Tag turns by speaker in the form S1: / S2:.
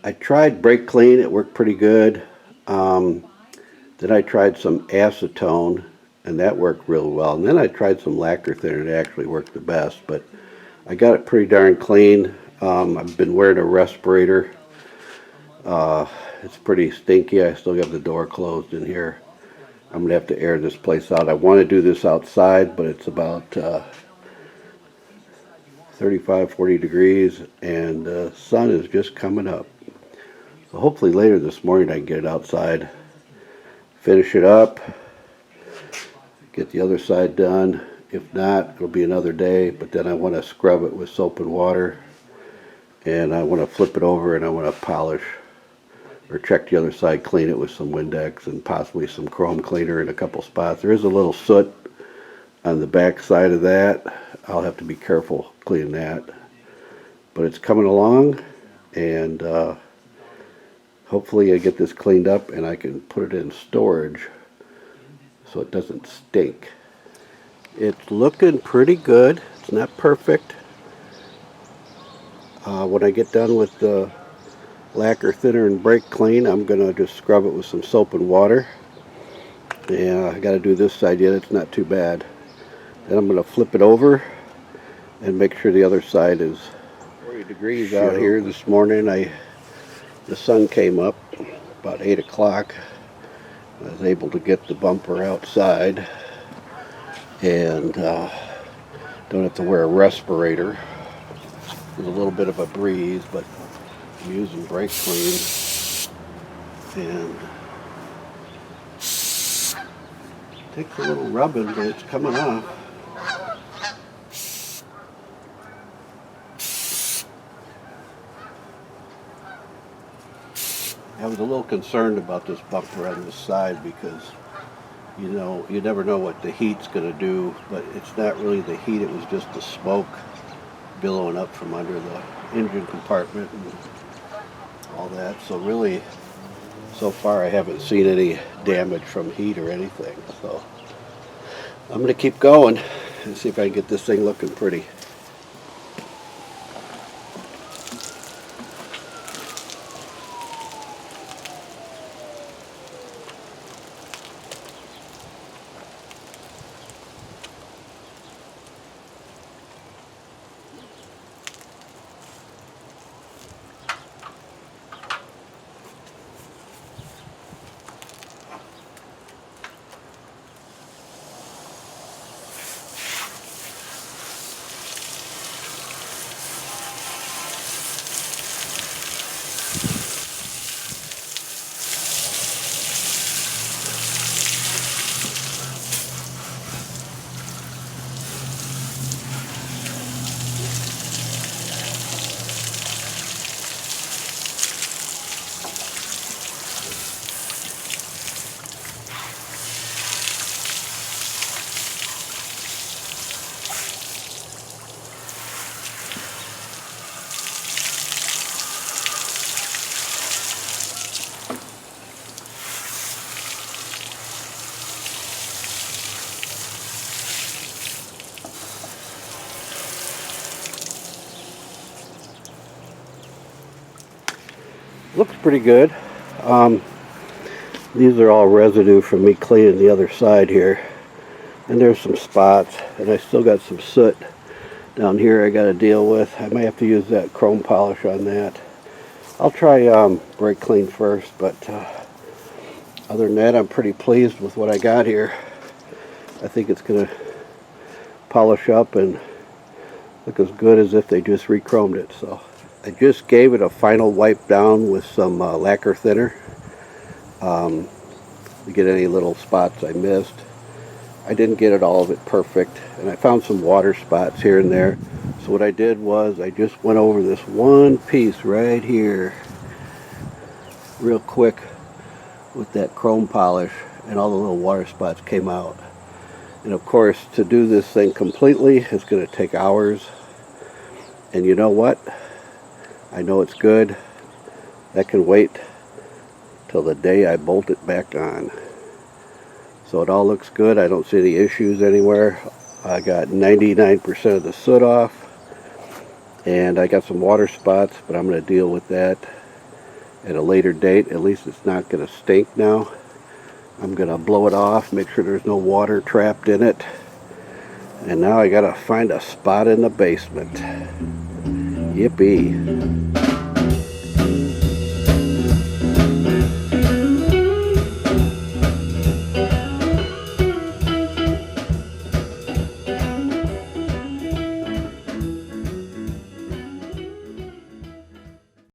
S1: I tried brake clean. It worked pretty good. Um, then I tried some acetone, and that worked real well. And then I tried some lacquer thinner. It actually worked the best. But I got it pretty darn clean. I've been wearing a respirator. Uh, it's pretty stinky. I still got the door closed in here. I'm gonna have to air this place out. I want to do this outside, but it's about 35, 40 degrees, and the sun is just coming up. So hopefully later this morning I can get it outside, finish it up, get the other side done. If not, it'll be another day, but then I want to scrub it with soap and water, and I want to flip it over, and I want to polish or check the other side, clean it with some Windex and possibly some chrome cleaner in a couple spots. There is a little soot on the back side of that. I'll have to be careful cleaning that. But it's coming along, and hopefully I get this cleaned up and I can put it in storage so it doesn't stink. It's looking pretty good. It's not perfect. When I get done with the lacquer thinner and brake clean, I'm going to just scrub it with some soap and water. And I got to do this side yet. It's not too bad. Then I'm going to flip it over and make sure the other side is 40 degrees out here this morning. The sun came up about 8 o'clock. I was able to get the bumper outside and don't have to wear a respirator. There's a little bit of a breeze, but I'm using brake clean, and it takes a little rubbing, but it's coming off. I was a little concerned about this bumper on this side because, you know, you never know what the heat's going to do, but it's not really the heat, it was just the smoke billowing up from under the engine compartment and all that. So really, so far I haven't seen any damage from heat or anything. So I'm going to keep going and see if I can get this thing looking pretty. Looks pretty good. These are all residue from me cleaning the other side here. And there's some spots, and I still got some soot down here I got to deal with. I may have to use that chrome polish on that. I'll try brake clean first, but other than that, I'm pretty pleased with what I got here. I think it's going to polish up and look as good as if they just re-chromed it. So I just gave it a final wipe down with some lacquer thinner to get any little spots I missed. I didn't get it all of it perfect, and I found some water spots here and there. So what I did was I just went over this one piece right here real quick with that chrome polish, and all the little water spots came out. And of course, to do this thing completely is going to take hours. And you know what? I know it's good. That can wait till the day I bolt it back on. So it all looks good. I don't see any issues anywhere. I got 99% of the soot off. And I got some water spots, but I'm going to deal with that at a later date. At least it's not going to stink now. I'm going to blow it off, make sure there's no water trapped in it. And now I got to find a spot in the basement. Yippee.